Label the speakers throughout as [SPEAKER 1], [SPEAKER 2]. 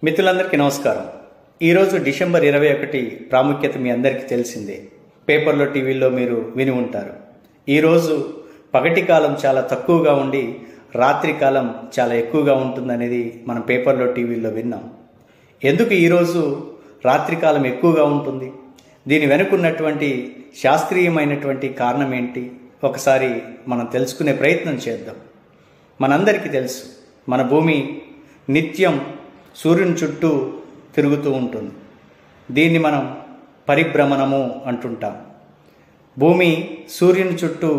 [SPEAKER 1] మిత్రులందరికీ నమస్కారం. ఈరోజు డిసెంబర్ 21 ప్రాముఖ్యత మీ అందరికీ తెలిసిందే. పేపర్లో టీవీల్లో మీరు విని ఉంటారు. ఈరోజు పగటి కాలం చాలా తక్కువగా ఉండి రాత్రి కాలం చాలా ఎక్కువగా ఉంటుందనేది మనం పేపర్లో టీవీల్లో విన్నాం. ఎందుకు ఈరోజు రాత్రి కాలం ఎక్కువగా ఉంటుంది? దీని వెనుకున్నటువంటి శాస్త్రీయమైనటువంటి కారణం ఏంటి? ఒకసారి మనం తెలుసుకునే ప్రయత్నం చేద్దాం. మనందరికీ తెలుసు, మన భూమి నిత్యం సూర్యుని చుట్టూ తిరుగుతూ ఉంటుంది. దీన్ని మనం పరిభ్రమణము అంటుంటాం. భూమి సూర్యుని చుట్టూ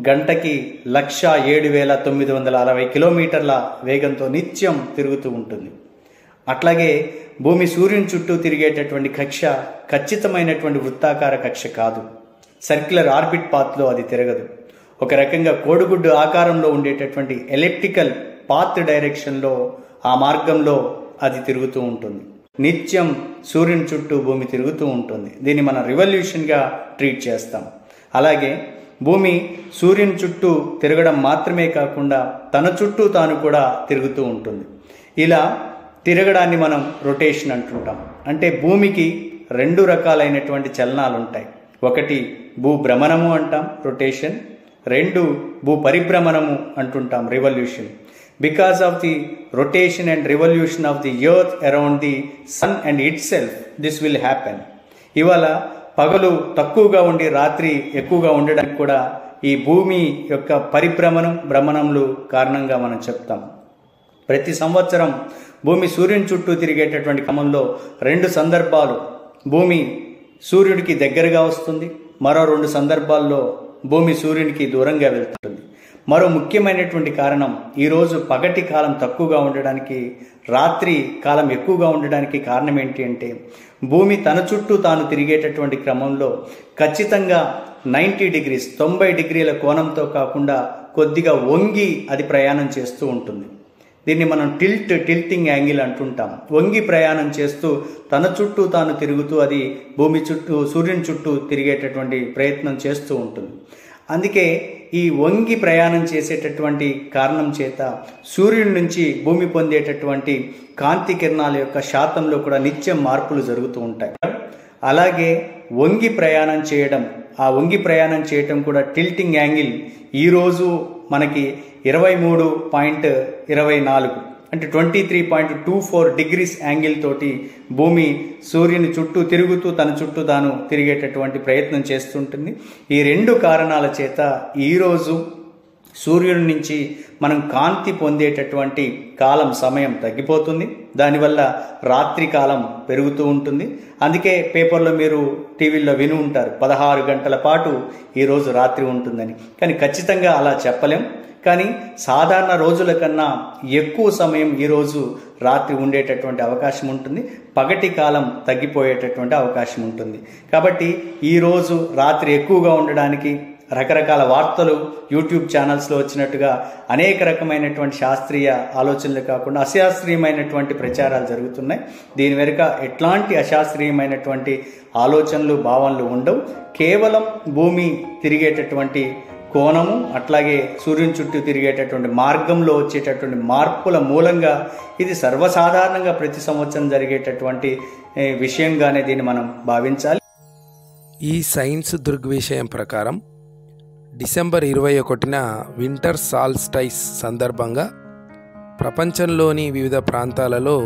[SPEAKER 1] గంటకి 107,960 కిలోమీటర్ల వేగంతో నిత్యం తిరుగుతూ ఉంటుంది. అట్లాగే భూమి సూర్యుని చుట్టూ తిరిగేటటువంటి కక్ష ఖచ్చితమైనటువంటి వృత్తాకార కక్ష కాదు. సర్క్యులర్ ఆర్బిట్ పాత్లో అది తిరగదు. ఒక రకంగా కోడిగుడ్డు ఆకారంలో ఉండేటటువంటి ఎలిప్టికల్ పాత్ డైరెక్షన్లో, ఆ మార్గంలో అది తిరుగుతూ ఉంటుంది. నిత్యం సూర్యుని చుట్టూ భూమి తిరుగుతూ ఉంటుంది. దీన్ని మనం రివల్యూషన్గా ట్రీట్ చేస్తాం. అలాగే భూమి సూర్యుని చుట్టూ తిరగడం మాత్రమే కాకుండా తన చుట్టూ తాను కూడా తిరుగుతూ ఉంటుంది. ఇలా తిరగడాన్ని మనం రొటేషన్ అంటుంటాం. అంటే భూమికి రెండు రకాలైనటువంటి చలనాలు ఉంటాయి. ఒకటి భూభ్రమణము అంటాం, రొటేషన్. రెండు భూ పరిభ్రమణము అంటుంటాం, revolution. Because of the rotation and revolution of the earth around the sun and itself, this will happen. ఇవాళ పగలు తక్కువగా ఉండి రాత్రి ఎక్కువగా ఉండడానికి కూడా ఈ భూమి యొక్క భ్రమణములు కారణంగా మనం చెప్తాం. ప్రతి సంవత్సరం భూమి సూర్యుని చుట్టూ తిరిగేటటువంటి క్రమంలో రెండు సందర్భాలు భూమి సూర్యుడికి దగ్గరగా వస్తుంది, మరో రెండు సందర్భాల్లో భూమి సూర్యునికి దూరంగా వెళ్తుంది. మరో ముఖ్యమైనటువంటి కారణం, ఈరోజు పగటి కాలం తక్కువగా ఉండడానికి, రాత్రి కాలం ఎక్కువగా ఉండడానికి కారణం ఏంటి అంటే, భూమి తన చుట్టూ తాను తిరిగేటటువంటి క్రమంలో ఖచ్చితంగా 90 డిగ్రీస్ 90 డిగ్రీల కోణంతో కాకుండా కొద్దిగా వంగి అది ప్రయాణం చేస్తూ ఉంటుంది. దీన్ని మనం టిల్టింగ్ యాంగిల్ అంటుంటాం. వంగి ప్రయాణం చేస్తూ తన చుట్టూ తాను తిరుగుతూ అది భూమి చుట్టూ సూర్యుని చుట్టూ తిరిగేటటువంటి ప్రయత్నం చేస్తూ ఉంటుంది. అందుకే ఈ వంగి ప్రయాణం చేసేటటువంటి కారణం చేత సూర్యుడి నుంచి భూమి పొందేటటువంటి కాంతి కిరణాల యొక్క శాతంలో కూడా నిత్యం మార్పులు జరుగుతూ ఉంటాయి. అలాగే వంగి ప్రయాణం చేయడం, ఆ వంగి ప్రయాణం చేయటం కూడా టిల్టింగ్ యాంగిల్ ఈరోజు మనకి 23.24 అంటే 23.24 డిగ్రీస్ యాంగిల్ తోటి భూమి సూర్యుని చుట్టూ తిరుగుతూ తన చుట్టూ తాను తిరిగేటటువంటి ప్రయత్నం చేస్తుంటుంది. ఈ రెండు కారణాల చేత ఈరోజు సూర్యుడి నుంచి మనం కాంతి పొందేటటువంటి కాలం సమయం తగ్గిపోతుంది. దానివల్ల రాత్రి కాలం పెరుగుతూ ఉంటుంది. అందుకే పేపర్లో మీరు టీవీల్లో విని ఉంటారు, 16 గంటల పాటు ఈరోజు రాత్రి ఉంటుందని. కానీ ఖచ్చితంగా అలా చెప్పలేం. కానీ సాధారణ రోజుల కన్నా ఎక్కువ సమయం ఈరోజు రాత్రి ఉండేటటువంటి అవకాశం ఉంటుంది. పగటి కాలం తగ్గిపోయేటటువంటి అవకాశం ఉంటుంది. కాబట్టి ఈరోజు రాత్రి ఎక్కువగా ఉండడానికి రకరకాల వార్తలు యూట్యూబ్ ఛానల్స్లో వచ్చినట్టుగా అనేక రకమైనటువంటి శాస్త్రీయ ఆలోచనలు కాకుండా అశాస్త్రీయమైనటువంటి ప్రచారాలు జరుగుతున్నాయి. దీని వెనుక ఎట్లాంటి అశాస్త్రీయమైనటువంటి ఆలోచనలు, భావనలు ఉండవు. కేవలం భూమి తిరిగేటటువంటి కోణము, అట్లాగే సూర్యుని చుట్టూ తిరిగేటటువంటి మార్గంలో వచ్చేటటువంటి మార్పుల మూలంగా ఇది సర్వసాధారణంగా ప్రతి సంవత్సరం జరిగేటటువంటి విషయంగానే దీన్ని మనం భావించాలి.
[SPEAKER 2] ఈ సైన్స్ దృగ్విషయం ప్రకారం డిసెంబర్ 21న వింటర్ సాల్స్టైస్ సందర్భంగా ప్రపంచంలోని వివిధ ప్రాంతాలలో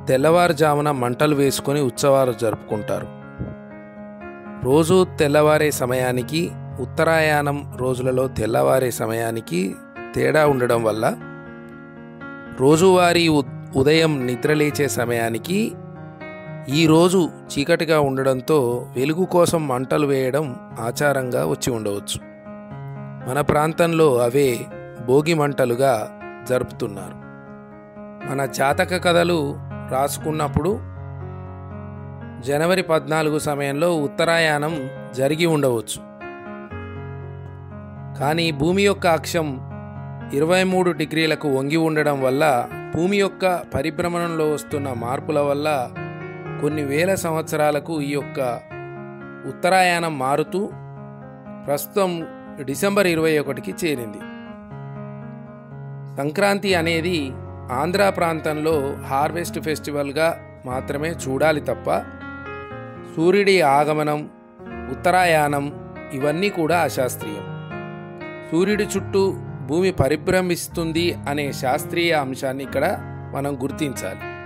[SPEAKER 2] తెల్లవారుజామున మంటలు వేసుకొని ఉత్సవాలు జరుపుకుంటారు. రోజు తెల్లవారే సమయానికి, ఉత్తరాయణం రోజులలో తెల్లవారే సమయానికి తేడా ఉండడం వల్ల రోజువారీ ఉదయం నిద్రలేచే సమయానికి ఈరోజు చీకటిగా ఉండడంతో వెలుగు కోసం మంటలు వేయడం ఆచారంగా వచ్చి ఉండవచ్చు. మన ప్రాంతంలో అవే భోగి మంటలుగా జరుపుతున్నారు. మన జాతక కథలు రాసుకున్నప్పుడు జనవరి 14 సమయంలో ఉత్తరాయణం జరిగి ఉండవచ్చు. కానీ భూమి యొక్క అక్షం 23 డిగ్రీలకు వంగి ఉండడం వల్ల, భూమి యొక్క పరిభ్రమణంలో వస్తున్న మార్పుల వల్ల కొన్ని వేల సంవత్సరాలకు ఈ యొక్క ఉత్తరాయణం మారుతూ ప్రస్తుతం డిసెంబర్ 21కి చేరింది. సంక్రాంతి అనేది ఆంధ్ర ప్రాంతంలో హార్వెస్ట్ ఫెస్టివల్గా మాత్రమే చూడాలి తప్ప సూర్యుడి ఆగమనం, ఉత్తరాయణం ఇవన్నీ కూడా అశాస్త్రీయం. సూర్యుడి చుట్టూ భూమి పరిభ్రమిస్తుంది అనే శాస్త్రీయ అంశాన్ని ఇక్కడ మనం గుర్తించాలి.